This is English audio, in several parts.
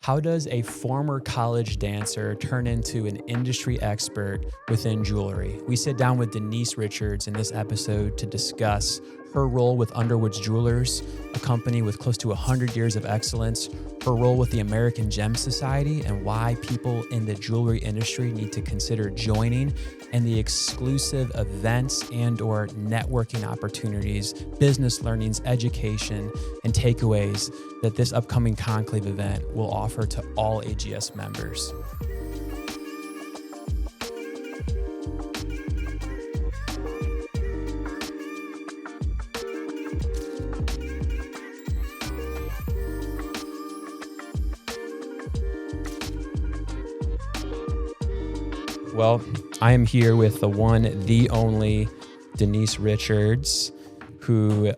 How does a former college dancer turn into an industry expert within jewelry? We sit down with Denise Richards in this episode to discuss her role with Underwood Jewelers, a company with close to 100 years of excellence, her role with the American Gem Society and why people in the jewelry industry need to consider joining, and the exclusive events and or networking opportunities, business learnings, education, and takeaways that this upcoming Conclave event will offer to all AGS members. Well, I am here with the one, the only Denise Richards, who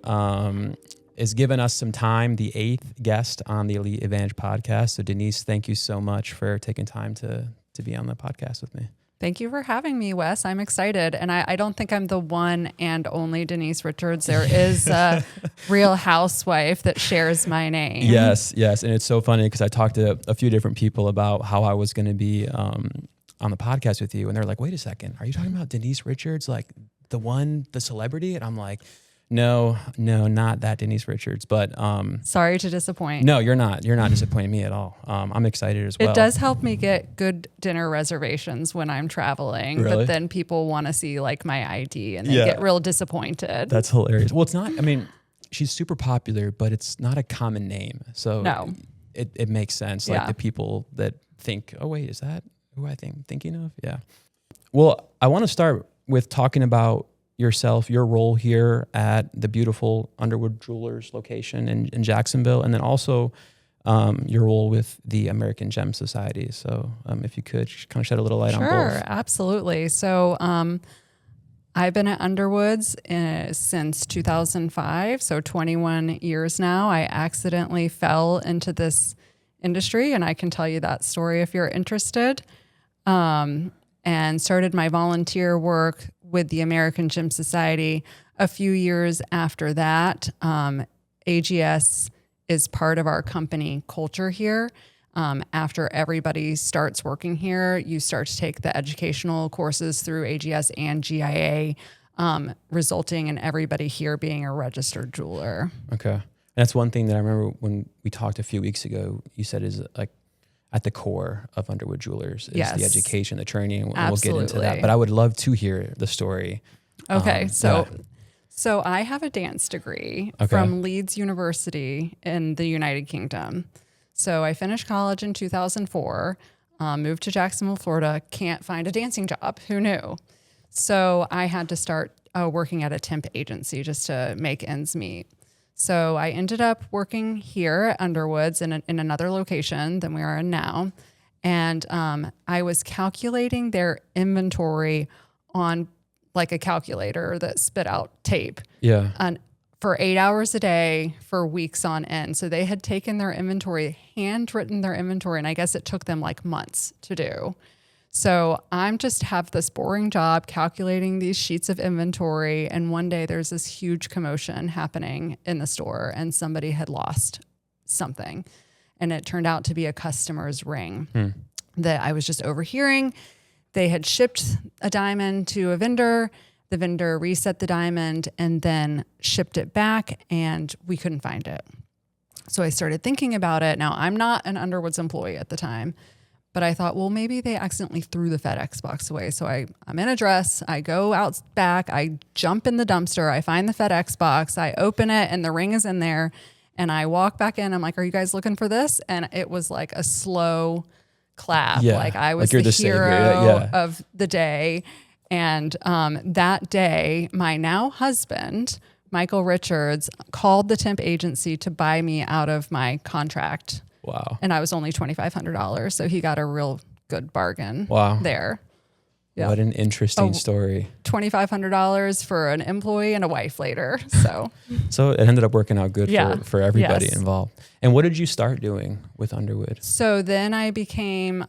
is giving us some time, the 8th guest on the Elite Advantage podcast. So Denise, thank you so much for taking time to be on the podcast with me. Thank you for having me, Wes. I'm excited. And I don't think I'm the one and only Denise Richards. There is a real housewife that shares my name. Yes. And it's so funny because I talked to a few different people about how I was going to be on the podcast with you. And they're like, wait a second, are you talking about Denise Richards? Like the celebrity? And I'm like, no, not that Denise Richards, but sorry to disappoint. No, you're not disappointing me at all. I'm excited as well. It does help me get good dinner reservations when I'm traveling, Really? But then people want to see like my ID and they get real disappointed. That's hilarious. Well, it's not, I mean, she's super popular, but it's not a common name. So no. It makes sense. Like the people that think, oh wait, is that who I thinking of? Yeah. Well, I want to start with talking about yourself, your role here at the beautiful Underwood Jewelers location in Jacksonville, and then also your role with the American Gem Society. So if you could kind of shed a little light on both. Sure, absolutely. So I've been at Underwoods since 2005, so 21 years now. I accidentally fell into this industry, and I can tell you that story if you're interested. And started my volunteer work with the American Gem Society a few years after that. AGS is part of our company culture here. After everybody starts working here, you start to take the educational courses through AGS and GIA, resulting in everybody here being a registered jeweler. Okay. That's one thing that I remember when we talked a few weeks ago, you said is like at the core of Underwood Jewelers is the education, the training, and we'll get into that. But I would love to hear the story. Okay, so I have a dance degree from Leeds University in the United Kingdom. So I finished college in 2004, moved to Jacksonville, Florida, can't find a dancing job. Who knew? So I had to start working at a temp agency just to make ends meet. So I ended up working here at Underwoods in another location than we are in now. And I was calculating their inventory on like a calculator that spit out tape. Yeah. And for 8 hours a day for weeks on end. So they had taken their inventory, handwritten their inventory, and I guess it took them like months to do. So I'm just have this boring job calculating these sheets of inventory. And one day there's this huge commotion happening in the store and somebody had lost something. And it turned out to be a customer's ring that I was just overhearing. They had shipped a diamond to a vendor. The vendor reset the diamond and then shipped it back and we couldn't find it. So I started thinking about it. Now I'm not an Underwoods employee at the time. But I thought, well, maybe they accidentally threw the FedEx box away. So I'm in a dress. I go out back. I jump in the dumpster. I find the FedEx box. I open it and the ring is in there. And I walk back in. I'm like, are you guys looking for this? And it was like a slow clap. Yeah, like I was like the hero savior. of the day. And that day, my now husband, Michael Richards, called the temp agency to buy me out of my contract. Wow. And I was only $2,500. So he got a real good bargain there. Yeah. What an interesting story. $2,500 for an employee and a wife later. So it ended up working out good for everybody involved. And what did you start doing with Underwood? So then I became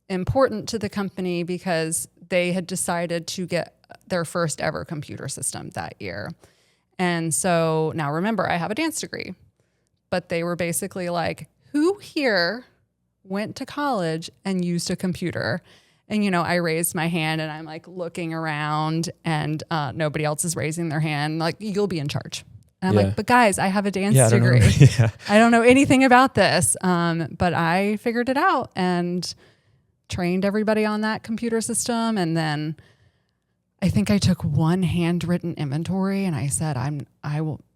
important to the company because they had decided to get their first ever computer system that year. And so now remember, I have a dance degree. But they were basically like, who here went to college and used a computer? And, I raised my hand and I'm like looking around and nobody else is raising their hand. Like, you'll be in charge. And I'm like, but guys, I have a dance degree. I don't know anything about this. But I figured it out and trained everybody on that computer system. And then I think I took one handwritten inventory and I said, I'm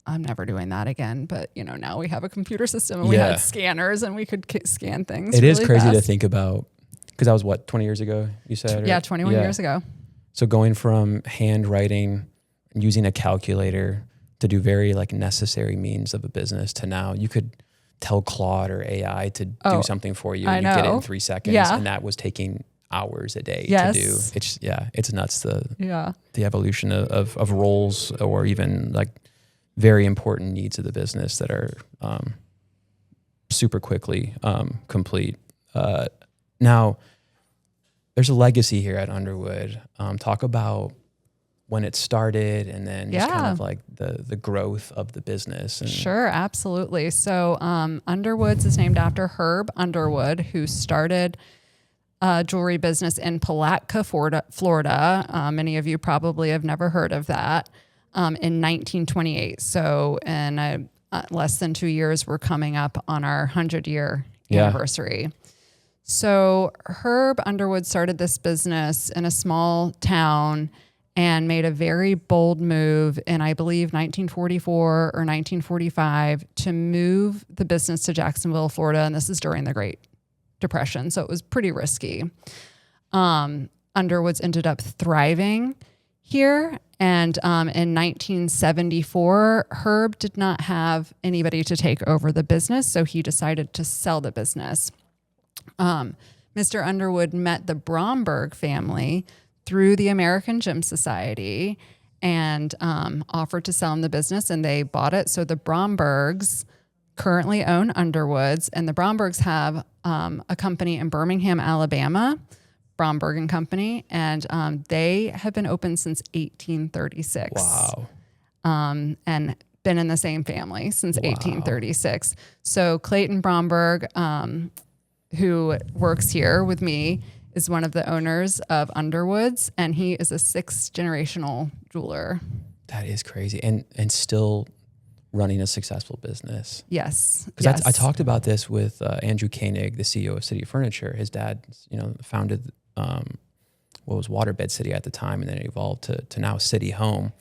never doing that again. But, now we have a computer system and we had scanners and we could scan things. It really is crazy fast. to think about, because that was 20 years ago, you said? Yeah, 21 years ago. So going from handwriting and using a calculator to do very necessary means of a business to now you could tell Claude or AI to do something for you and you get it in 3 seconds. Yeah. And that was taking hours a day Yes. to do. It's nuts the evolution of roles or even very important needs of the business that are super quickly complete. Now, there's a legacy here at Underwood. Talk about when it started and then just kind of the growth of the business. And Sure, absolutely. So Underwoods is named after Herb Underwood, who started a jewelry business in Palatka, Florida. Many of you probably have never heard of that, in 1928. So in less than 2 years, we're coming up on our 100-year anniversary. So Herb Underwood started this business in a small town and made a very bold move in, I believe, 1944 or 1945 to move the business to Jacksonville, Florida. And this is during the Great Depression. So it was pretty risky. Underwoods ended up thriving here. And in 1974, Herb did not have anybody to take over the business. So he decided to sell the business. Mr. Underwood met the Bromberg family through the American Gem Society and offered to sell him the business, and they bought it. So the Brombergs currently own Underwoods, and the Brombergs have a company in Birmingham, Alabama, Bromberg and Company, and they have been open since 1836. Wow. And been in the same family since 1836. So Clayton Bromberg, who works here with me, is one of the owners of Underwoods, and he is a 6th generational jeweler. That is crazy. And still running a successful business. Yes. Because I talked about this with Andrew Koenig, the CEO of City Furniture. His dad, founded what was Waterbed City at the time, and then it evolved to now City Home.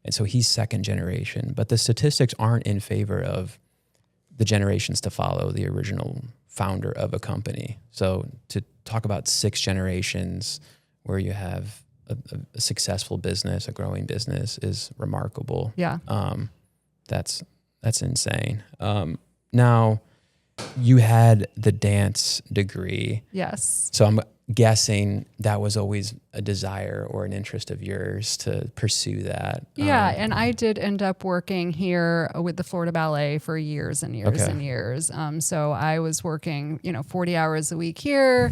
And so he's 2nd generation. But the statistics aren't in favor of the generations to follow the original founder of a company. So to talk about 6 generations where you have a successful business, a growing business, is remarkable. Yeah. That's insane. Now, you had the dance degree. Yes. So I'm guessing that was always a desire or an interest of yours to pursue that. Yeah, and I did end up working here with the Florida Ballet for years and years and years. So I was working, 40 hours a week here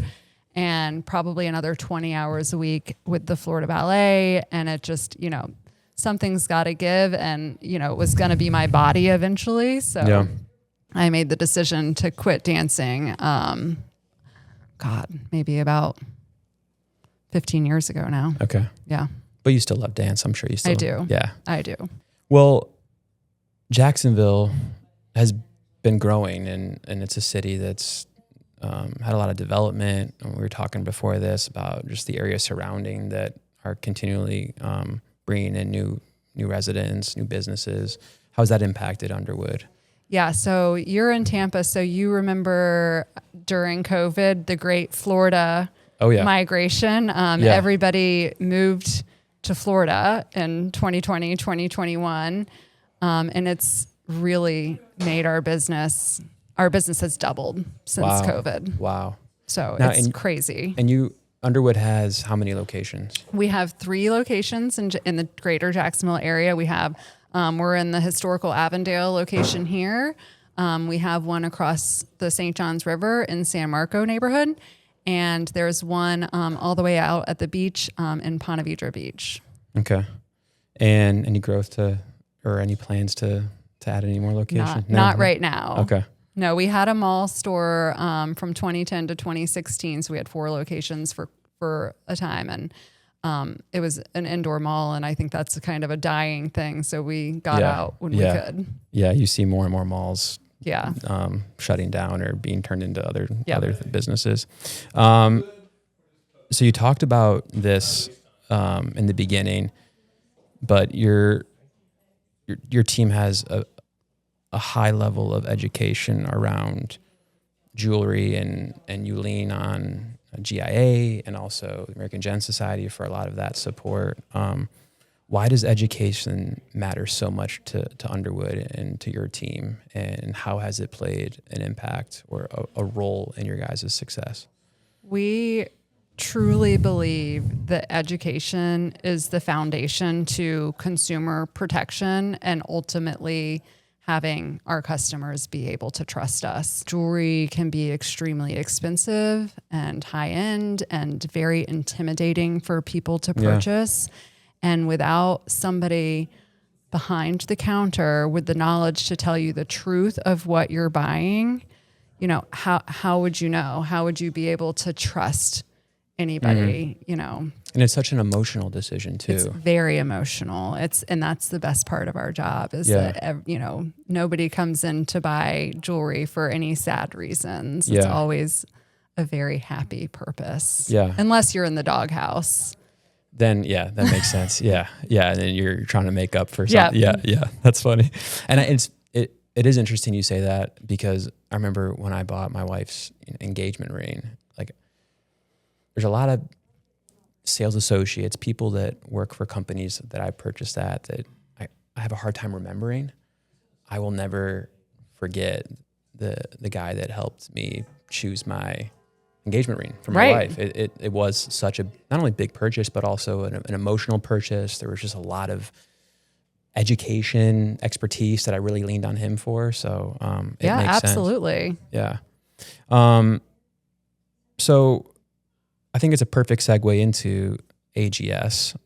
and probably another 20 hours a week with the Florida Ballet. And it just, something's got to give. And, it was going to be my body eventually. So I made the decision to quit dancing. Maybe about 15 years ago now. Okay. Yeah. But you still love dance. I'm sure you still. I do. Yeah. I do. Well, Jacksonville has been growing, and it's a city that's had a lot of development. And we were talking before this about just the area surrounding that are continually bringing in new residents, new businesses. How's that impacted Underwood? Yeah, so you're in Tampa, so you remember during COVID, the great Florida migration. Everybody moved to Florida in 2020, 2021, and it's really made our business has doubled since COVID. Wow. So now, it's crazy. And Underwood has how many locations? We have 3 locations in the greater Jacksonville area. We have we're in the historical Avondale location here. We have one across the St. Johns River in San Marco neighborhood. And there's one all the way out at the beach in Ponte Vedra Beach. Okay. And any growth or any plans to add any more locations? Not right now. Okay. No, we had a mall store from 2010 to 2016. So we had 4 locations for a time. And it was an indoor mall. And I think that's kind of a dying thing. So we got out when we could. Yeah, you see more and more malls Yeah. Shutting down or being turned into other businesses. So you talked about this in the beginning, but your team has a high level of education around jewelry, and you lean on GIA and also the American Gem Society for a lot of that support. Why does education matter so much to Underwood and to your team, and how has it played an impact or a role in your guys' success? We truly believe that education is the foundation to consumer protection and ultimately having our customers be able to trust us. Jewelry can be extremely expensive and high end and very intimidating for people to purchase. And without somebody behind the counter with the knowledge to tell you the truth of what you're buying, you know, how would you know? How would you be able to trust anybody, you know? And it's such an emotional decision too. It's very emotional. And that's the best part of our job is that, you know, nobody comes in to buy jewelry for any sad reasons. It's always a very happy purpose. Yeah. Unless you're in the doghouse. Then that makes sense. Yeah. And then you're trying to make up for something. Yeah. That's funny. And it is interesting you say that, because I remember when I bought my wife's engagement ring, like there's a lot of sales associates, people that work for companies that I purchased that I have a hard time remembering. I will never forget the guy that helped me choose my engagement ring for my wife. It was such a, not only big purchase, but also an emotional purchase. There was just a lot of education, expertise that I really leaned on him for. So it makes absolutely. Sense. Yeah. So I think it's a perfect segue into AGS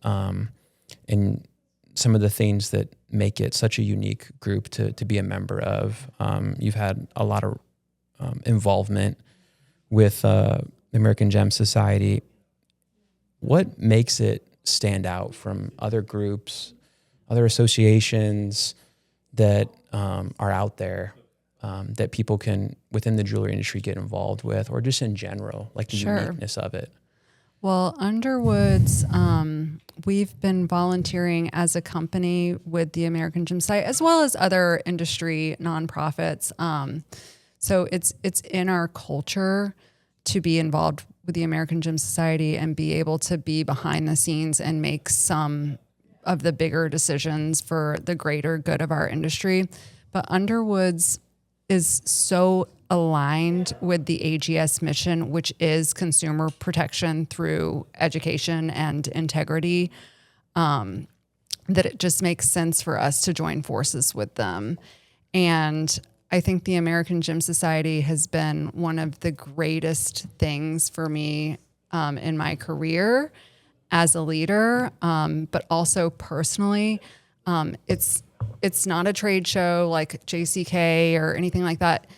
and some of the things that make it such a unique group to be a member of. You've had a lot of involvement with the American Gem Society. What makes it stand out from other groups, other associations that are out there that people can, within the jewelry industry, get involved with, or just in general, like the uniqueness of it? Well, Underwoods, we've been volunteering as a company with the American Gem Society, as well as other industry nonprofits. So it's in our culture to be involved with the American Gem Society and be able to be behind the scenes and make some of the bigger decisions for the greater good of our industry. But Underwoods is so aligned with the AGS mission, which is consumer protection through education and integrity, that it just makes sense for us to join forces with them. And I think the American Gem Society has been one of the greatest things for me in my career as a leader, but also personally. It's not a trade show like JCK or anything like that.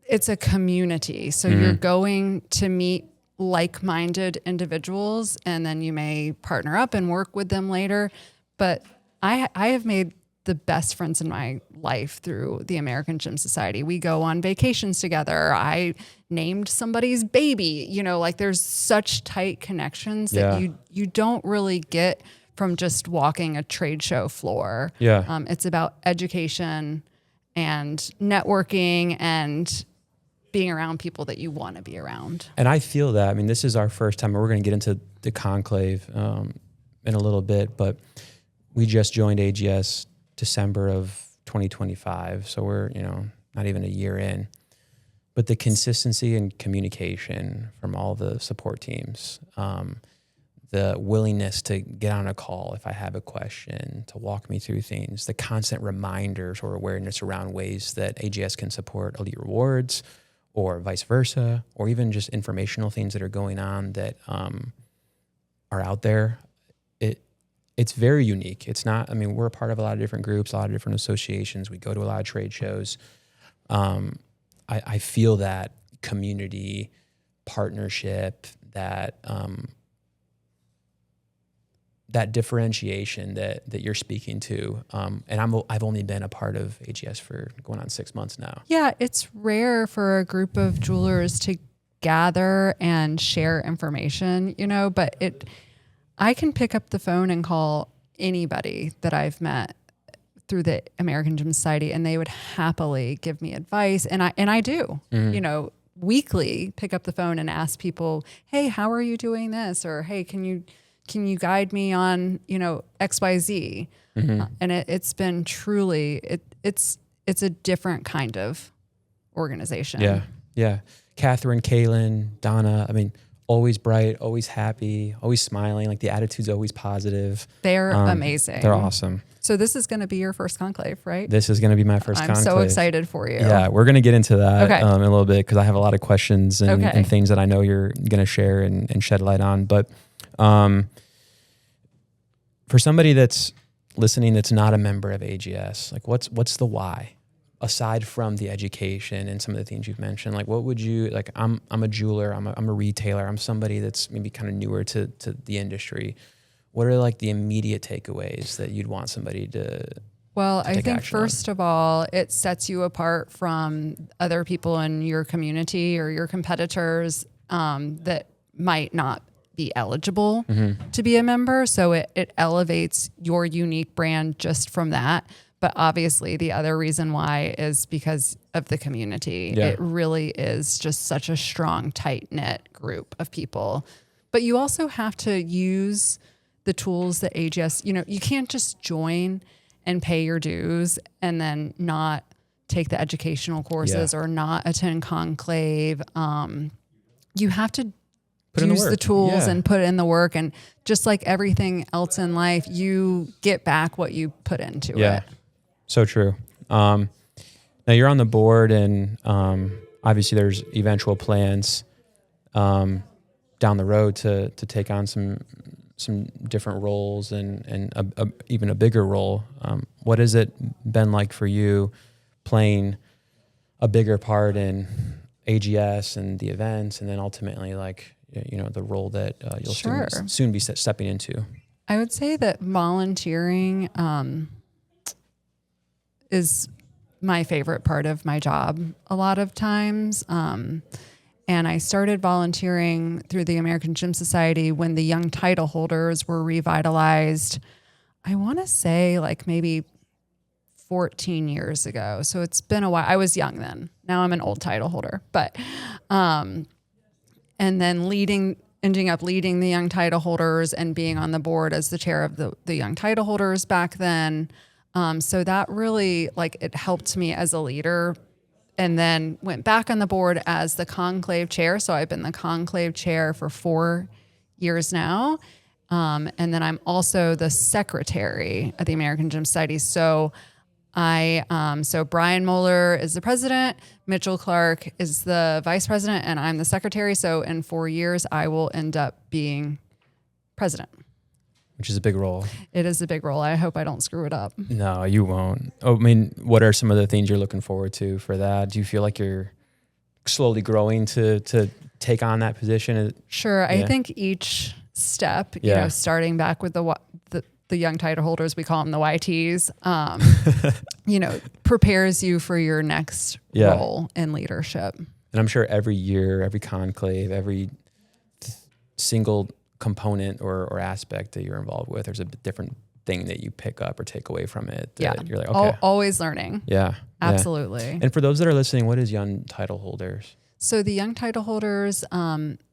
It's a community. So you're going to meet like-minded individuals, and then you may partner up and work with them later. But I have made the best friends in my life through the American Gem Society. We go on vacations together. I named somebody's baby, like there's such tight connections that you don't really get from just walking a trade show floor. It's about education and networking and being around people that you want to be around. And I feel that. I mean, this is our first time, and we're going to get into the conclave in a little bit, but we just joined AGS December of 2025. So we're, not even a year in. But the consistency and communication from all the support teams, the willingness to get on a call if I have a question, to walk me through things, the constant reminders or awareness around ways that AGS can support Elite Rewards or vice versa, or even just informational things that are going on that are out there. It's very unique. It's not, we're a part of a lot of different groups, a lot of different associations. We go to a lot of trade shows. I feel that community partnership, that that differentiation that you're speaking to. And I've only been a part of AGS for going on 6 months now. Yeah, it's rare for a group of jewelers to gather and share information, but I can pick up the phone and call anybody that I've met through the American Gym Society, and they would happily give me advice. And I do, weekly pick up the phone and ask people, hey, how are you doing this? Or, hey, can you guide me on, XYZ? And it's been truly, it's a different kind of organization. Yeah. Yeah. Catherine, Kaylin, Donna, I mean, always bright, always happy, always smiling. Like the attitude's always positive. They're amazing. They're awesome. So this is going to be your first conclave, right? This is going to be my first conclave. I'm so excited for you. Yeah, we're going to get into that Okay. in a little bit because I have a lot of questions and, Okay. and things that I know you're going to share and shed light on. But for somebody that's listening that's not a member of AGS, like what's the why? Aside from the education and some of the things you've mentioned, like what would you, like I'm a jeweler, I'm a retailer, I'm somebody that's maybe kind of newer to the industry. What are like the immediate takeaways that you'd want somebody to Well, I think action on? first of all, it sets you apart from other people in your community or your competitors that might not be eligible to be a member. So it elevates your unique brand just from that. But obviously the other reason why is because of the community. Yeah. It really is just such a strong, tight-knit group of people. But you also have to use the tools that AGS, you can't just join and pay your dues and then not take the educational courses or not attend Conclave. You have to use the tools and put in the work. And just like everything else in life, you get back what you put into it. So true. Now you're on the board and obviously there's eventual plans down the road to take on some different roles and even a bigger role. What has it been like for you playing a bigger part in AGS and the events and then ultimately like, the role that you'll soon be stepping into? I would say that volunteering is my favorite part of my job a lot of times. And I started volunteering through the American Gym Society when the young title holders were revitalized. I want to say like maybe 14 years ago. So it's been a while. I was young then. Now I'm an old title holder, but, and then ending up leading the young title holders and being on the board as the chair of the young title holders back then. So that really it helped me as a leader, and then went back on the board as the conclave chair. So I've been the conclave chair for 4 years now. And then I'm also the secretary at the American Gym Society. So so Brian Moeller is the president, Mitchell Clark is the vice president, and I'm the secretary. So in 4 years, I will end up being president. Which is a big role. It is a big role. I hope I don't screw it up. No, you won't. I mean, what are some of the things you're looking forward to for that? Do you feel like you're slowly growing to take on that position? Sure. I think each step, starting back with the young title holders, we call them the YTs, prepares you for your next role in leadership. And I'm sure every year, every conclave, every single component or aspect that you're involved with, there's a different thing that you pick up or take away from it. You're like, okay. Always learning. Yeah. Absolutely. And for those that are listening, what is Young Title Holders? So the Young Title Holders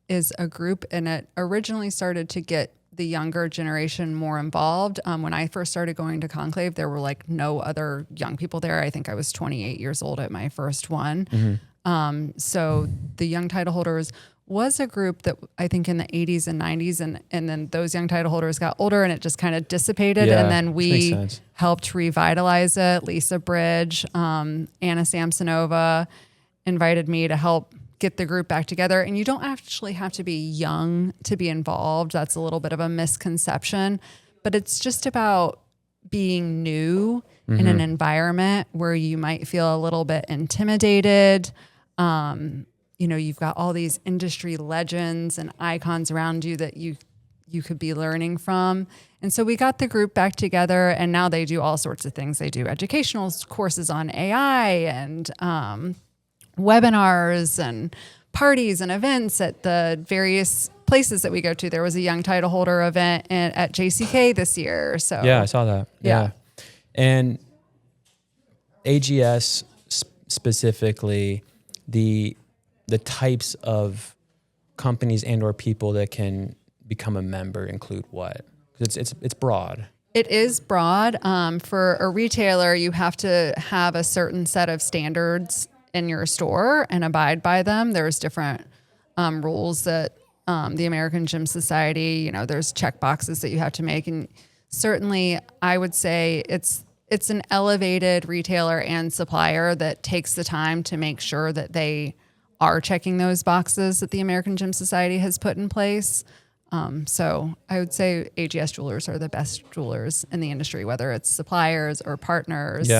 is a group, and it originally started to get the younger generation more involved. When I first started going to Conclave, there were no other young people there. I think I was 28 years old at my first one. So the Young Title Holders was a group that I think in the 80s and 90s, and then those young title holders got older and it just kind of dissipated. And then we helped revitalize it. Lisa Bridge, Anna Samsonova invited me to help get the group back together. And you don't actually have to be young to be involved. That's a little bit of a misconception, but it's just about being new in an environment where you might feel a little bit intimidated. You've got all these industry legends and icons around you that you could be learning from. And so we got the group back together, and now they do all sorts of things. They do educational courses on AI and webinars and parties and events at the various places that we go to. There was a young title holder event at JCK this year. So yeah, I saw that. Yeah. And AGS specifically, the types of companies and or people that can become a member include what? Because it's broad. It is broad. For a retailer, you have to have a certain set of standards in your store and abide by them. There's different rules that the American Gym Society, there's check boxes that you have to make. And certainly I would say it's an elevated retailer and supplier that takes the time to make sure that they are checking those boxes that the American Gym Society has put in place. So I would say AGS jewelers are the best jewelers in the industry, whether it's suppliers or partners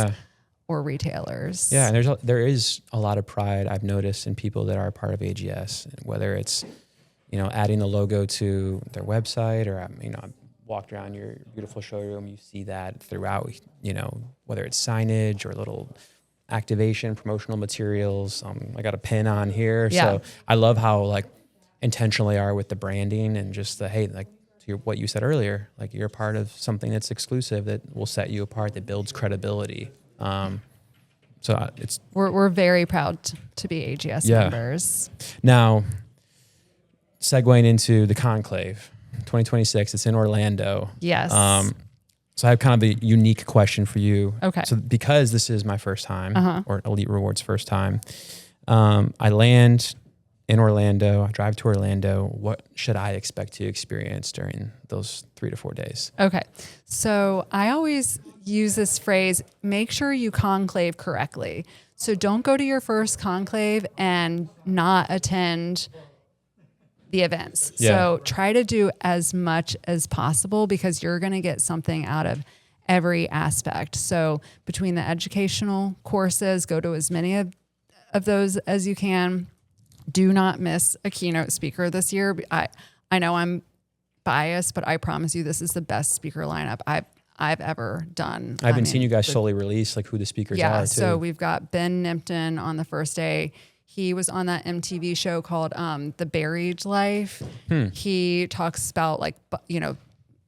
or retailers. Yeah, and there is a lot of pride I've noticed in people that are a part of AGS, whether it's, adding the logo to their website or, I walked around your beautiful showroom, you see that throughout, whether it's signage or little activation, promotional materials. I got a pin on here. Yeah. So I love how intentional they are with the branding and just what you said earlier, you're part of something that's exclusive that will set you apart, that builds credibility. So we're very proud to be AGS members. Now, segueing into the Conclave 2026, it's in Orlando. Yes. So I have kind of a unique question for you. Okay. So because this is my first time, or Elite Rewards' first time, I land in Orlando, I drive to Orlando. What should I expect to experience during those 3 to 4 days? Okay. So I always use this phrase, make sure you conclave correctly. So don't go to your first conclave and not attend the events. Yeah. So try to do as much as possible because you're going to get something out of every aspect. So between the educational courses, go to as many of those as you can. Do not miss a keynote speaker this year. I know I'm biased, but I promise you this is the best speaker lineup I've ever done. I haven't seen you guys solely release who the speakers are too. So we've got Ben Nimpton on the first day. He was on that MTV show called The Buried Life. He talks about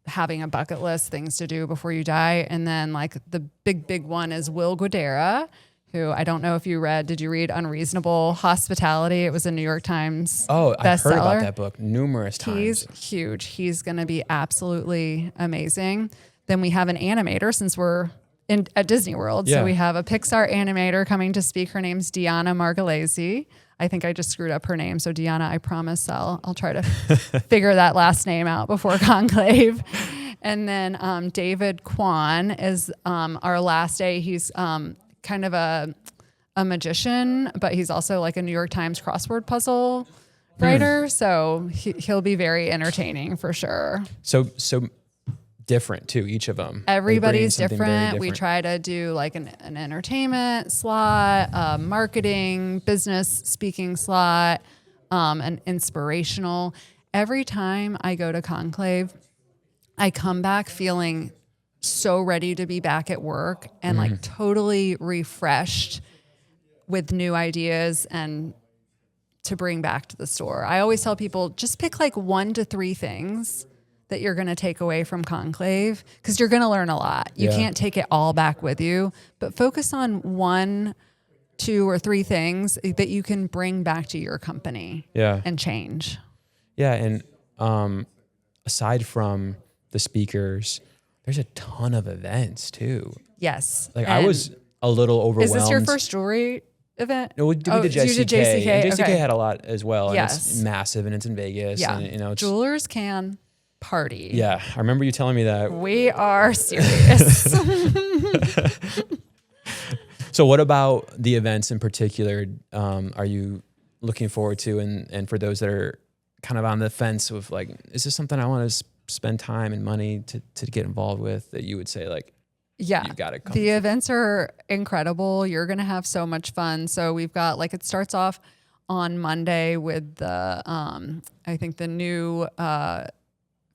having a bucket list, things to do before you die. And then the big one is Will Guidara, who I don't know if you read. Did you read Unreasonable Hospitality? It was a New York Times bestseller. I've heard about that book numerous times. He's huge. He's going to be absolutely amazing. Then we have an animator since we're at Disney World. Yeah. So we have a Pixar animator coming to speak. Her name's Diana Margolese. I think I just screwed up her name. So Diana, I promise I'll try to figure that last name out before Conclave. And then David Kwan is our last day. He's kind of a magician, but he's also a New York Times crossword puzzle writer. So he'll be very entertaining for sure. So different too, each of them. Everybody's different. We try to do an entertainment slot, a marketing, business speaking slot, an inspirational. Every time I go to Conclave, I come back feeling so ready to be back at work and totally refreshed with new ideas and to bring back to the store. I always tell people just pick 1 to 3 things that you're going to take away from Conclave because you're going to learn a lot. You can't take it all back with you, but focus on 1, 2, or 3 things that you can bring back to your company and change. Yeah. And aside from the speakers, there's a ton of events too. Yes. I was a little overwhelmed. Is this your first jewelry event? No, we did JCK. You did JCK? And JCK Okay. had a lot as well. And Yes. it's massive and it's in Vegas. Yeah. And, it's, Jewelers can party. Yeah. I remember you telling me that. We are serious. So what about the events in particular are you looking forward to? And for those that are kind of on the fence with is this something I want to spend time and money to get involved with, that you would say Yeah. You got to come. The events are incredible. You're going to have so much fun. So we've got like, it starts off on Monday with the, I think the new,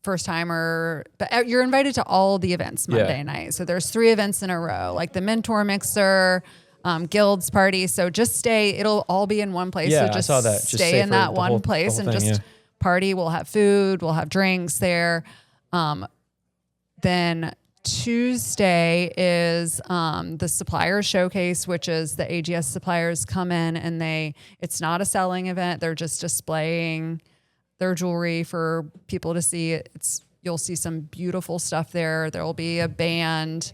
first timer, but you're invited to all the events Monday night. So there's 3 events in a row, like the mentor mixer, guilds party. So just stay, it'll all be in one place. Yeah, so just I saw that. Just stay in that one place and thing, just party. We'll have food, we'll have drinks there. Then Tuesday is the supplier showcase, which is the AGS suppliers come in and it's not a selling event. They're just displaying their jewelry for people to see. You'll see some beautiful stuff there. There'll be a band,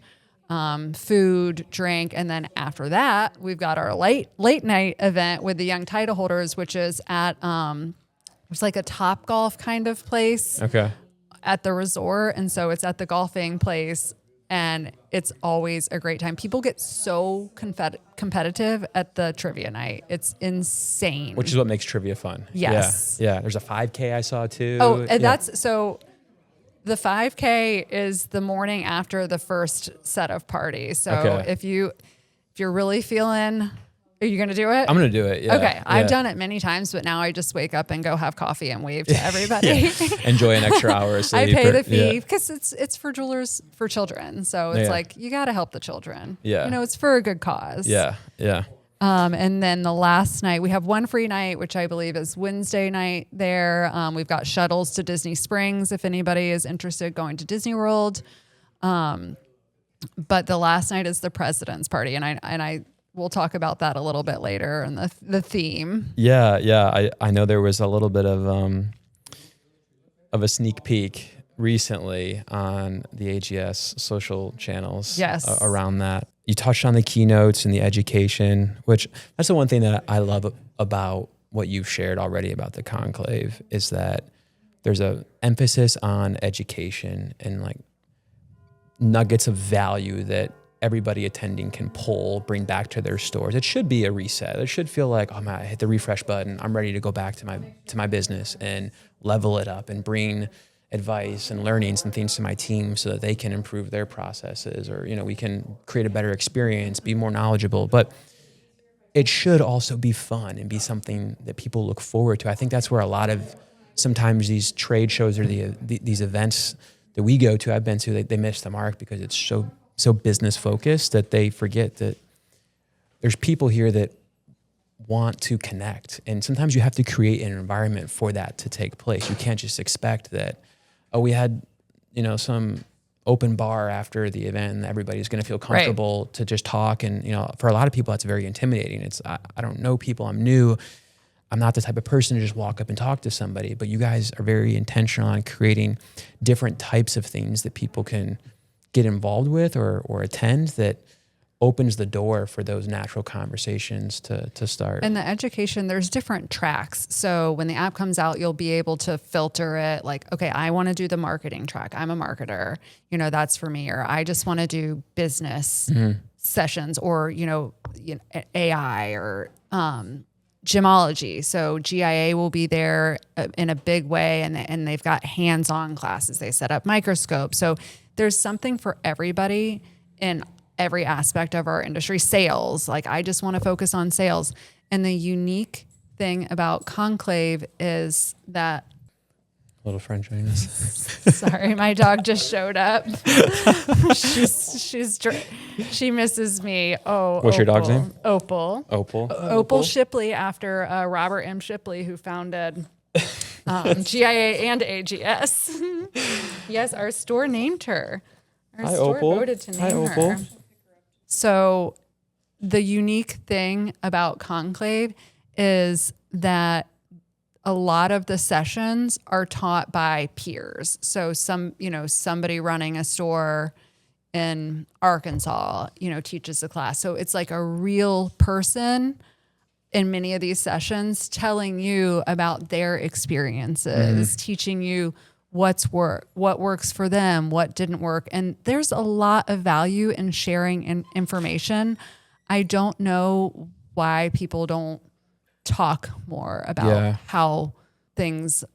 food, drink, and then after that, we've got our late night event with the young title holders, which is at it's like a Top Golf kind of place. Okay. At the resort, and so it's at the golfing place, and it's always a great time. People get so competitive at the trivia night. It's insane. Which is what makes trivia fun. Yes. Yeah. There's a 5K I saw too. Oh, and that's so. The 5K is the morning after the first set of parties. So if you're really feeling, are you going to do it? I'm going to do it. Yeah. Okay. I've done it many times, but now I just wake up and go have coffee and wave to everybody. Enjoy an extra hour of sleep. I pay the fee because it's for jewelers for children. So it's like, you got to help the children. Yeah. You know, it's for a good cause. Yeah. Yeah. And then the last night, we have one free night, which I believe is Wednesday night there. We've got shuttles to Disney Springs if anybody is interested going to Disney World. But the last night is the President's Party, and I we'll talk about that a little bit later and the theme. Yeah. I know there was a little bit of a sneak peek recently on the AGS social channels around that. You touched on the keynotes and the education, which that's the one thing that I love about what you've shared already about the conclave is that there's a emphasis on education and like nuggets of value that everybody attending can bring back to their stores. It should be a reset. It should feel like, I hit the refresh button. I'm ready to go back to my business and level it up and bring advice and learnings and things to my team so that they can improve their processes, or, we can create a better experience, be more knowledgeable. But it should also be fun and be something that people look forward to. I think that's where a lot of sometimes these trade shows or these events that we go to, I've been to, they miss the mark because it's so business focused that they forget that there's people here that want to connect. And sometimes you have to create an environment for that to take place. You can't just expect that, we had, some open bar after the event and everybody's going to feel comfortable to just talk. And, for a lot of people, that's very intimidating. I don't know people. I'm new. I'm not the type of person to just walk up and talk to somebody, but you guys are very intentional on creating different types of things that people can get involved with or attend that opens the door for those natural conversations to start. And the education, there's different tracks. So when the app comes out, you'll be able to filter it like, okay, I want to do the marketing track. I'm a marketer, that's for me. Or I just want to do business sessions or, AI or gemology. So GIA will be there in a big way, and they've got hands-on classes. They set up microscopes. So there's something for everybody in every aspect of our industry. Sales, like I just want to focus on sales. And the unique thing about Conclave is that little friend joining us. Sorry, my dog just showed up. She misses me. Oh, what's your dog's name? Opal Shipley, after Robert M. Shipley, who founded GIA and AGS. Yes, our store named her. Our store voted to name her. So the unique thing about Conclave is that a lot of the sessions are taught by peers. So somebody running a store in Arkansas, teaches the class. So it's like a real person in many of these sessions telling you about their experiences, teaching you what works for them, what didn't work. And there's a lot of value in sharing information. I don't know why people don't talk more about how things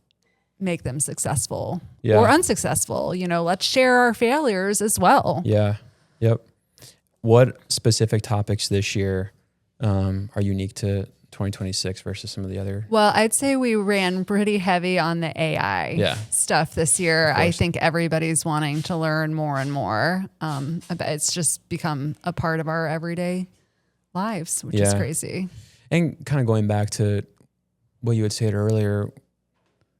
make them successful or unsuccessful. Let's share our failures as well. Yeah. Yep. What specific topics this year are unique to 2026 versus some of the other? Well, I'd say we ran pretty heavy on the AI stuff this year. I think everybody's wanting to learn more and more. It's just become a part of our everyday lives, which is crazy. And kind of going back to what you had said earlier,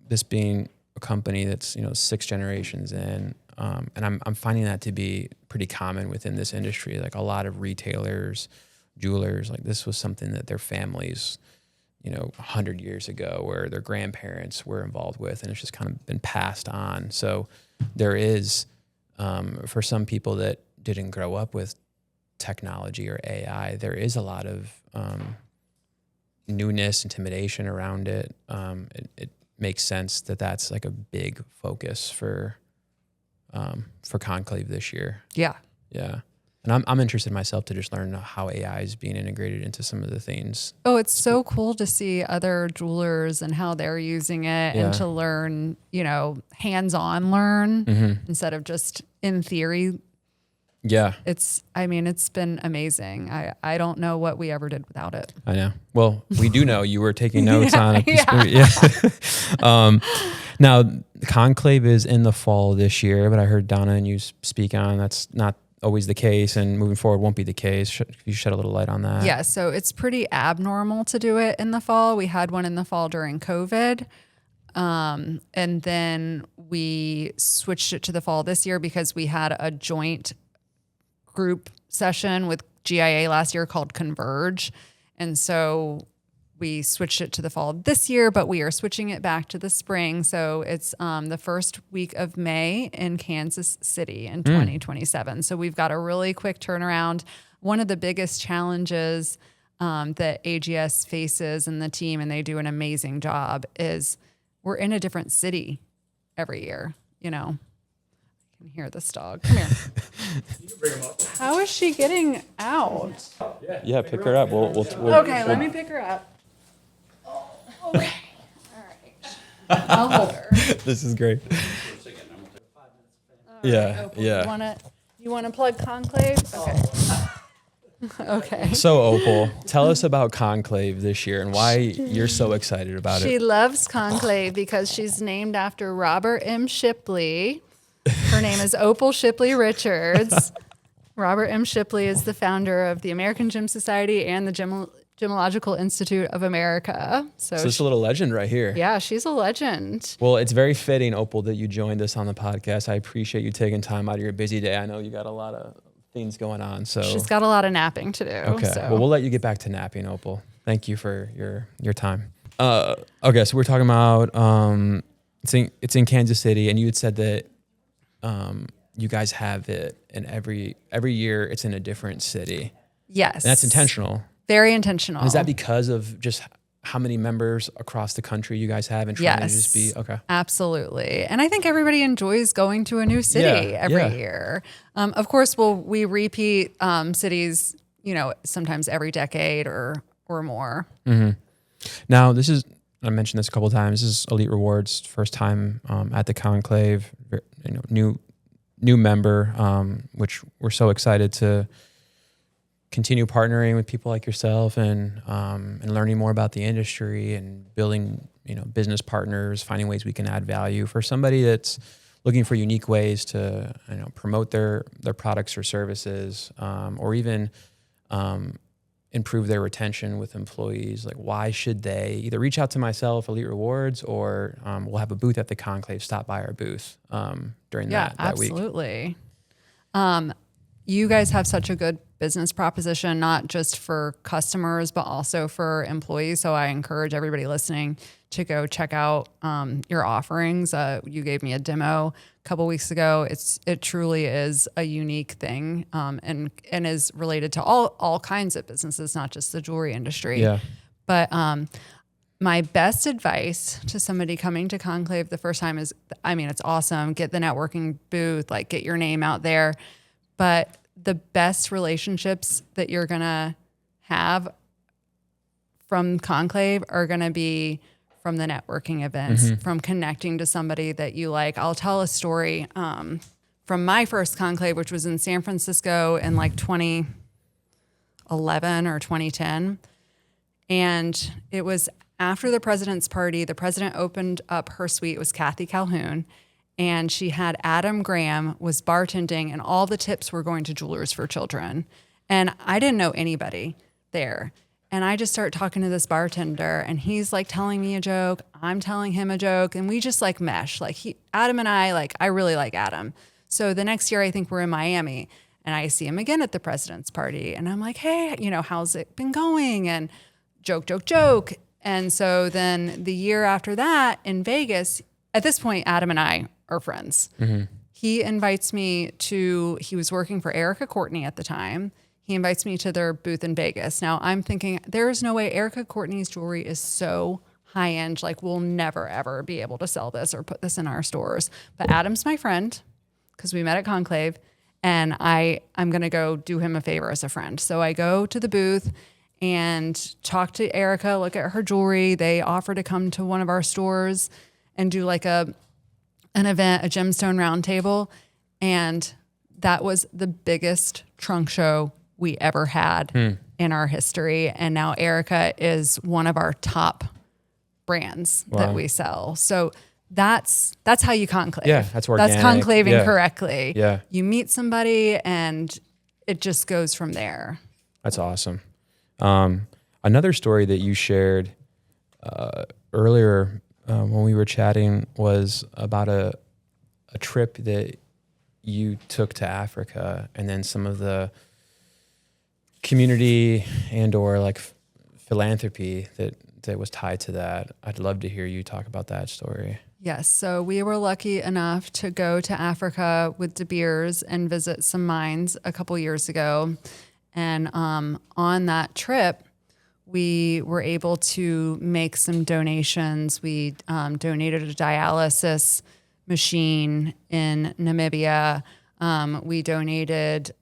this being a company that's 6 generations in, and I'm finding that to be pretty common within this industry. Like a lot of retailers, jewelers, like this was something that their families, 100 years ago, or their grandparents were involved with, and it's just kind of been passed on. So there is, for some people that didn't grow up with technology or AI, there is a lot of newness, intimidation around it. It makes sense that that's like a big focus for Conclave this year. Yeah. Yeah. And I'm interested myself to just learn how AI is being integrated into some of the things. Oh, it's so cool to see other jewelers and how they're using it and to learn, hands-on learn instead of just in theory. Yeah. It's been amazing. I don't know what we ever did without it. I know. Well, we do know you were taking notes on it. Now, Conclave is in the fall this year, but I heard Donna and you speak on that's not always the case, and moving forward won't be the case. Could you shed a little light on that? Yeah, so it's pretty abnormal to do it in the fall. We had one in the fall during COVID, and then we switched it to the fall this year because we had a joint group session with GIA last year called Converge, and so we switched it to the fall this year, but we are switching it back to the spring. So it's the first week of May in Kansas City in 2027. So we've got a really quick turnaround. One of the biggest challenges that AGS faces and the team, and they do an amazing job, is we're in a different city every year. I can hear this dog. Come here. You can bring him up. How is she getting out? Yeah, pick her up. We'll let me pick her up. Okay. All right. I'll hold her. This is great. You want to plug Conclave? Okay. Okay. So Opal, tell us about Conclave this year and why you're so excited about it. She loves Conclave because she's named after Robert M. Shipley. Her name is Opal Shipley Richards. Robert M. Shipley is the founder of the American Gem Society and the Gemological Institute of America. So it's a little legend right here. Yeah, she's a legend. Well, it's very fitting, Opal, that you joined us on the podcast. I appreciate you taking time out of your busy day. I know you got a lot of things going on. So she's got a lot of napping to do. Okay. So. Well, we'll let you get back to napping, Opal. Thank you for your time. Okay, so we're talking about it's in Kansas City, and you had said that you guys have it, and every year it's in a different city. Yes. And that's intentional. Very intentional. Is that because of just how many members across the country you guys have and trying to just be okay? Absolutely. And I think everybody enjoys going to a new city every year. Of course, we repeat cities, sometimes every decade or more. Mm-hmm. Now, I mentioned this a couple of times. This is Elite Rewards, first time at the Conclave, new member, which we're so excited to continue partnering with people like yourself and learning more about the industry and building, business partners, finding ways we can add value for somebody that's looking for unique ways to, promote their products or services, or even improve their retention with employees. Like, why should they either reach out to myself, Elite Rewards, or we'll have a booth at the Conclave, stop by our booth during that week. Absolutely. You guys have such a good business proposition, not just for customers, but also for employees. So I encourage everybody listening to go check out your offerings. You gave me a demo a couple weeks ago. It truly is a unique thing, and is related to all kinds of businesses, not just the jewelry industry. Yeah. But my best advice to somebody coming to Conclave the first time is, it's awesome. Get the networking booth, get your name out there. But the best relationships that you're going to have from Conclave are going to be from the networking events, from connecting to somebody that you like. I'll tell a story from my first conclave, which was in San Francisco in like 2011 or 2010. And it was after the president's party. The president opened up her suite. It was Kathy Calhoun. And she had Adam Graham was bartending, and all the tips were going to Jewelers for Children. And I didn't know anybody there. And I just start talking to this bartender, and he's like telling me a joke. I'm telling him a joke, and we just like mesh. Like Adam and I really like Adam. So the next year, I think we're in Miami, and I see him again at the president's party. And I'm like, hey, how's it been going? And joke, joke, joke. And so then the year after that in Vegas, at this point, Adam and I are friends. Mm-hmm. He invites me he was working for Erica Courtney at the time. He invites me to their booth in Vegas. Now I'm thinking, there's no way Erica Courtney's jewelry is so high end. Like we'll never, ever be able to sell this or put this in our stores. But Adam's my friend because we met at Conclave, and I'm going to go do him a favor as a friend. So I go to the booth and talk to Erica, look at her jewelry. They offer to come to one of our stores and do like an event, a gemstone roundtable. And that was the biggest trunk show we ever had in our history. And now Erica is one of our top brands that we sell. So that's how you conclave. Yeah, that's organic. That's conclaving correctly. Yeah. You meet somebody and it just goes from there. That's awesome. Another story that you shared earlier when we were chatting was about a trip that you took to Africa, and then some of the community and or like philanthropy that was tied to that. I'd love to hear you talk about that story. Yes. So we were lucky enough to go to Africa with De Beers and visit some mines a couple years ago. And on that trip, we were able to make some donations. We donated a dialysis machine in Namibia. We donated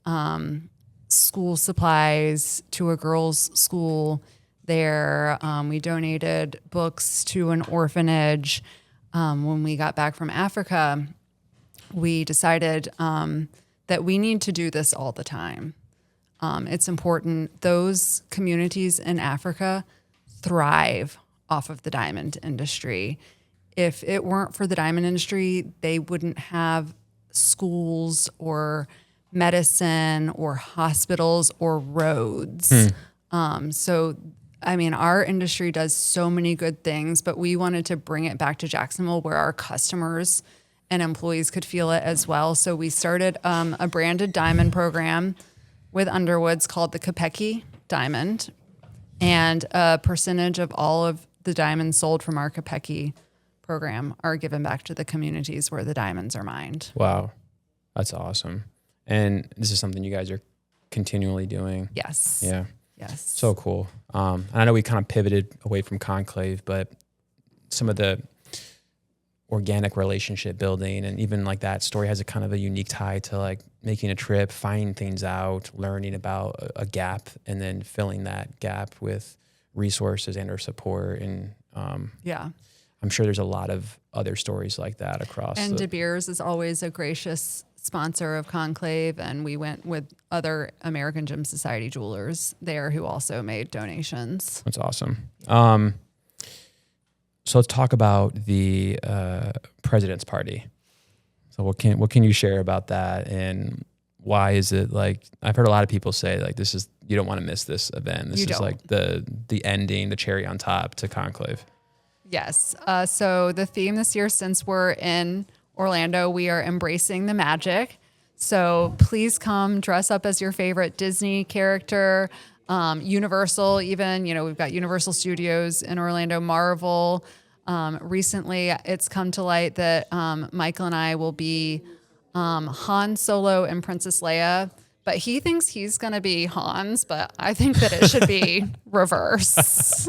school supplies to a girls' school there. We donated books to an orphanage. When we got back from Africa, we decided that we need to do this all the time. It's important. Those communities in Africa thrive off of the diamond industry. If it weren't for the diamond industry, they wouldn't have schools or medicine or hospitals or roads. So, I mean, our industry does so many good things, but we wanted to bring it back to Jacksonville where our customers and employees could feel it as well. So we started a branded diamond program with Underwoods called the Capecchi Diamond, and a percentage of all of the diamonds sold from our Capecchi program are given back to the communities where the diamonds are mined. Wow. That's awesome. And this is something you guys are continually doing. Yes. Yeah. Yes. So cool. And I know we kind of pivoted away from Conclave, but some of the organic relationship building and even like that story has a kind of a unique tie to like making a trip, finding things out, learning about a gap, and then filling that gap with resources and or support. And I'm sure there's a lot of other stories like that across. And De Beers is always a gracious sponsor of Conclave, and we went with other American Gem Society jewelers there who also made donations. That's awesome. So let's talk about the President's Party. So what can you share about that, and why is it like, I've heard a lot of people say like you don't want to miss this event. This is like the ending, the cherry on top to Conclave. Yes. So the theme this year, since we're in Orlando, we are embracing the magic. So please come dress up as your favorite Disney character, Universal even, we've got Universal Studios in Orlando, Marvel. Recently it's come to light that Michael and I will be Han Solo and Princess Leia, but he thinks he's going to be Hans, but I think that it should be reverse.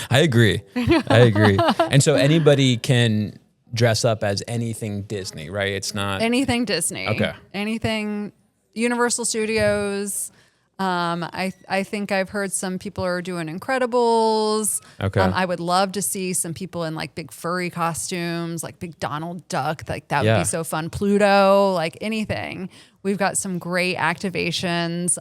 I agree. And so anybody can dress up as anything Disney, right? It's not anything Disney. Okay. Anything Universal Studios. I think I've heard some people are doing Incredibles. Okay. I would love to see some people in like big furry costumes, like big Donald Duck. Like that would Yeah. be so fun. Pluto, like anything. We've got some great activations.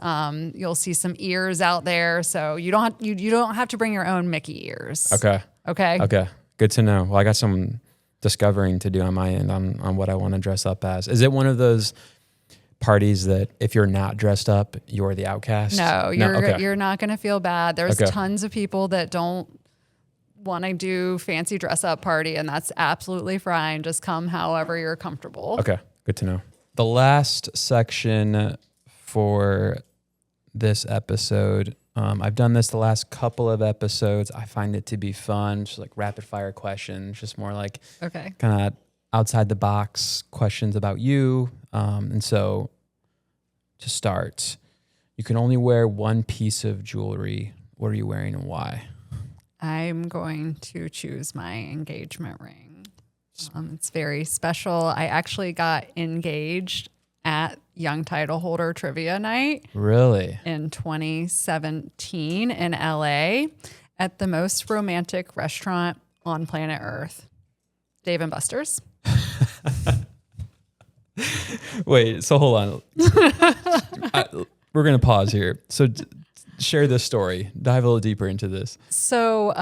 You'll see some ears out there, so you don't have to bring your own Mickey ears. Okay. Okay. Okay. Good to know. Well, I got some discovering to do on my end on what I want to dress up as. Is it one of those parties that if you're not dressed up, you're the outcast? No, Okay. you're not going to feel bad. There's Okay. tons of people that don't want to do fancy dress up party, and that's absolutely fine. Just come however you're comfortable. Okay. Good to know. The last section for this episode, I've done this the last couple of episodes. I find it to be fun, just like rapid fire questions, just more like Okay. kind of outside the box questions about you. And so to start, you can only wear one piece of jewelry. What are you wearing and why? I'm going to choose my engagement ring. It's very special. I actually got engaged at Young Title Holder Trivia Night Really? in 2017 in LA at the most romantic restaurant on planet Earth, Dave & Buster's. Wait, so hold on. We're going to pause here. So share this story. Dive a little deeper into this. So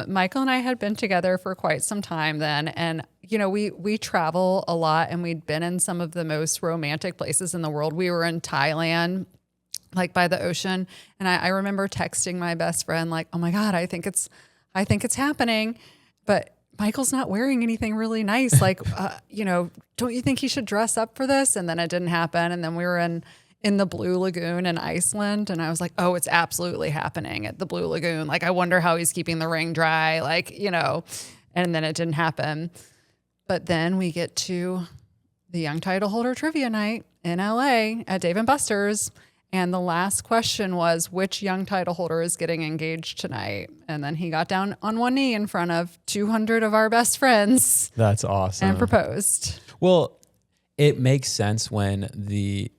Michael and I had been together for quite some time then. And, you know, we travel a lot and we'd been in some of the most romantic places in the world. We were in Thailand, like by the ocean. And I remember texting my best friend, like, oh my God, I think it's happening. But Michael's not wearing anything really nice. Like, you know, don't you think he should dress up for this? And then it didn't happen. And then we were in the Blue Lagoon in Iceland. And I was like, oh, it's absolutely happening at the Blue Lagoon. Like, I wonder how he's keeping the ring dry. Like, you know, and then it didn't happen. But then we get to the Young Title Holder Trivia Night in LA at Dave & Buster's. And the last question was, which young title holder is getting engaged tonight? And then he got down on one knee in front of 200 of our best friends. That's awesome. And proposed. Well, it makes sense when the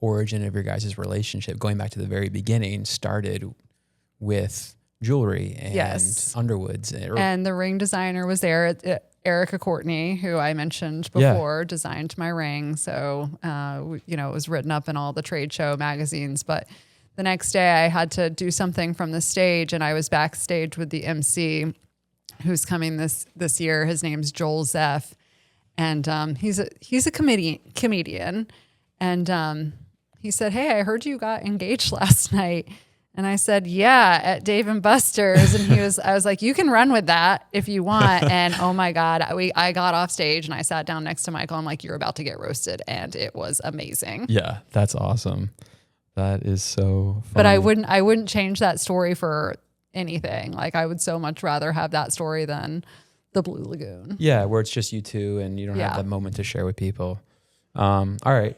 origin of your guys' relationship, going back to the very beginning, started with jewelry and Yes. Underwoods. And the ring designer was there. Erica Courtney, who I mentioned before, designed my ring. So, you know, it was written up in all the trade show magazines. But the next day I had to do something from the stage, and I was backstage with the MC who's coming this year. His name's Joel Zeff. And he's a comedian. And he said, hey, I heard you got engaged last night. And I said, yeah, at Dave & Buster's. And I was like, you can run with that if you want. And oh my God, I got off stage and I sat down next to Michael. I'm like, you're about to get roasted. And it was amazing. Yeah, that's awesome. That is so funny. But I wouldn't change that story for anything. Like, I would so much rather have that story than the Blue Lagoon. Yeah, where it's just you two and you don't have that moment to share with people. All right.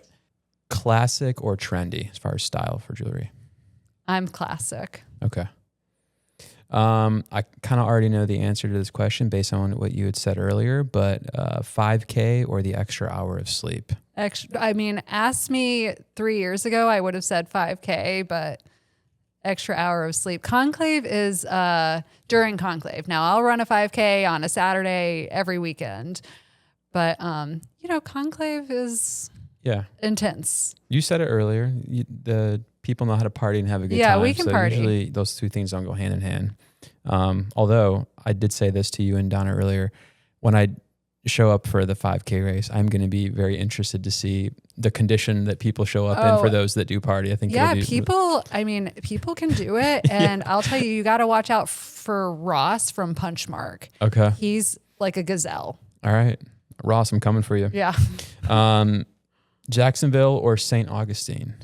Classic or trendy as far as style for jewelry? I'm classic. Okay. I kind of already know the answer to this question based on what you had said earlier, but 5K or the extra hour of sleep? I mean, ask me 3 years ago, I would have said 5K, but extra hour of sleep. Conclave is during Conclave. Now, I'll run a 5K on a Saturday every weekend, but you know, Conclave is intense. You said it earlier. The people know how to party and have a good time. Yeah, we can so party. Usually those two things don't go hand in hand. Although I did say this to you and Donna earlier, when I show up for the 5K race, I'm going to be very interested to see the condition that people show up in for those that do party. I think people can do it. And I'll tell you, you got to watch out for Ross from Punchmark. Okay. He's like a gazelle. All right. Ross, I'm coming for you. Yeah. Jacksonville or St. Augustine?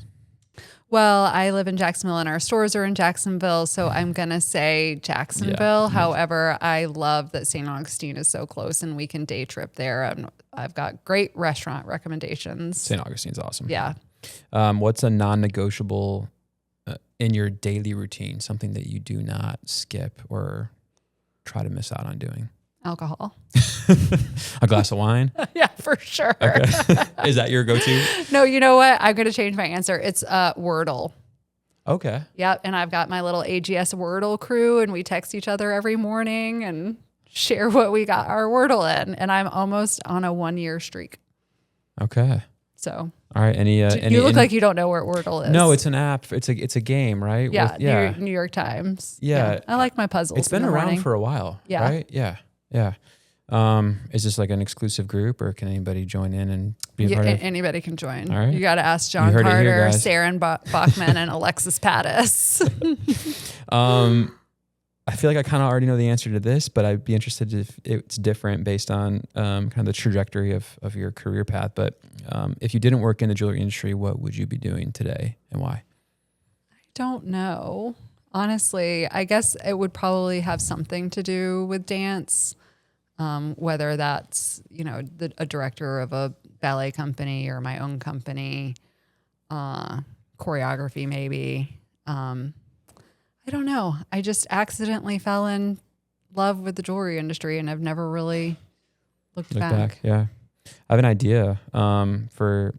Well, I live in Jacksonville and our stores are in Jacksonville, so I'm going to say Jacksonville. Yeah. However, I love that St. Augustine is so close and we can day trip there. And I've got great restaurant recommendations. St. Augustine's awesome. Yeah. What's a non-negotiable in your daily routine, something that you do not skip or try to miss out on doing? Alcohol. A glass of wine? Yeah, for sure. Okay. Is that your go-to? No, you know what? I'm going to change my answer. It's Wordle. Okay. Yep. And I've got my little AGS Wordle crew, and we text each other every morning and share what we got our Wordle in. And I'm almost on a 1-year streak. Okay. So. All right. You look like you don't know where Wordle is. No, it's an app. It's a game, right? Yeah. New York Times. Yeah. I like my puzzles. It's been around for a while. Yeah. Right? Yeah. Yeah. Is this like an exclusive group, or can anybody join in and be a part of it? Anybody can join. All right. You got to ask John Carter, Saren Bachman, and Alexis Pattis. I feel like I kind of already know the answer to this, but I'd be interested if it's different based on kind of the trajectory of your career path. But if you didn't work in the jewelry industry, what would you be doing today and why? I don't know. Honestly, I guess it would probably have something to do with dance, whether that's, a director of a ballet company or my own company, choreography maybe. I don't know. I just accidentally fell in love with the jewelry industry, and I've never really looked back. Yeah, I have an idea for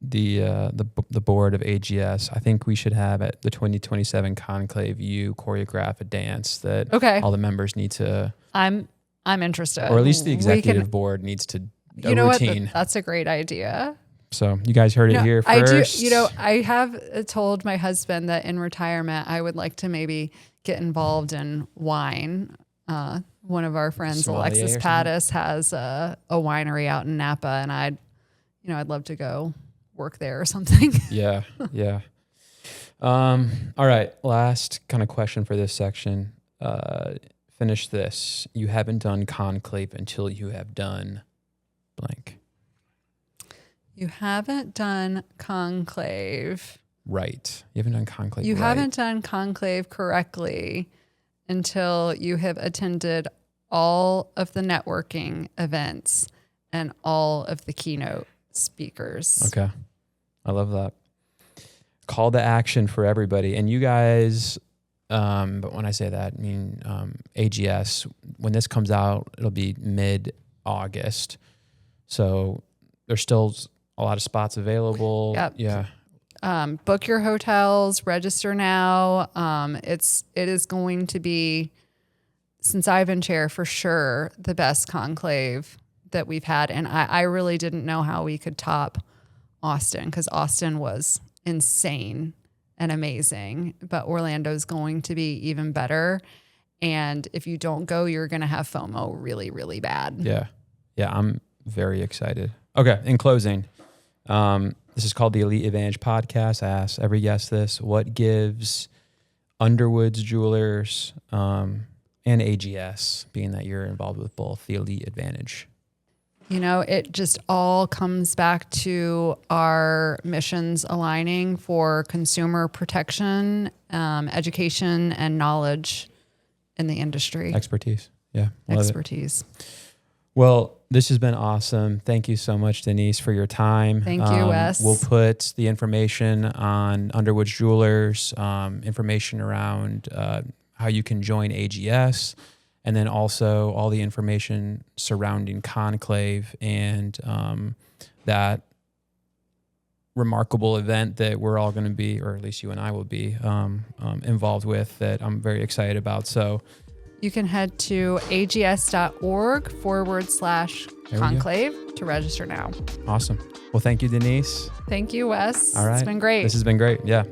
the board of AGS. I think we should have at the 2027 Conclave you choreograph a dance that all the members need to. I'm interested, or at least the executive board needs to. Routine. That's a great idea. So you guys heard it here first. I have told my husband that in retirement, I would like to maybe get involved in wine. One of our friends, Alexis Pattis, has a winery out in Napa, and I'd love to go work there or something. Yeah. All right. Last kind of question for this section. Finish this. You haven't done Conclave until you have done blank. You haven't done Conclave. Right. You haven't done Conclave. You haven't done Conclave correctly until you have attended all of the networking events and all of the keynote speakers. Okay. I love that. Call to action for everybody. And you guys, but when I say that, I mean AGS, when this comes out, it'll be mid-August. So there's still a lot of spots available. Yep. Yeah. Book your hotels, register now. It is going to be, since I've been chair, for sure the best conclave that we've had. And I really didn't know how we could top Austin, because Austin was insane and amazing, but Orlando's going to be even better. And if you don't go, you're going to have FOMO really, really bad. Yeah. I'm very excited. Okay. In closing, this is called the Elite Advantage Podcast. I ask every guest this: what gives Underwoods Jewelers and AGS, being that you're involved with both, the Elite Advantage? It just all comes back to our missions aligning for consumer protection, education, and knowledge in the industry. Expertise. Yeah. Expertise. Well, this has been awesome. Thank you so much, Denise, for your time. Thank you, Wes. We'll put the information on Underwood Jewelers, information around how you can join AGS, and then also all the information surrounding Conclave and that remarkable event that we're all going to be, or at least you and I will be, involved with, that I'm very excited about. So you can head to ags.org/conclave to register now. Awesome. Well, thank you, Denise. Thank you, Wes. All right. It's been great. This has been great. Yeah.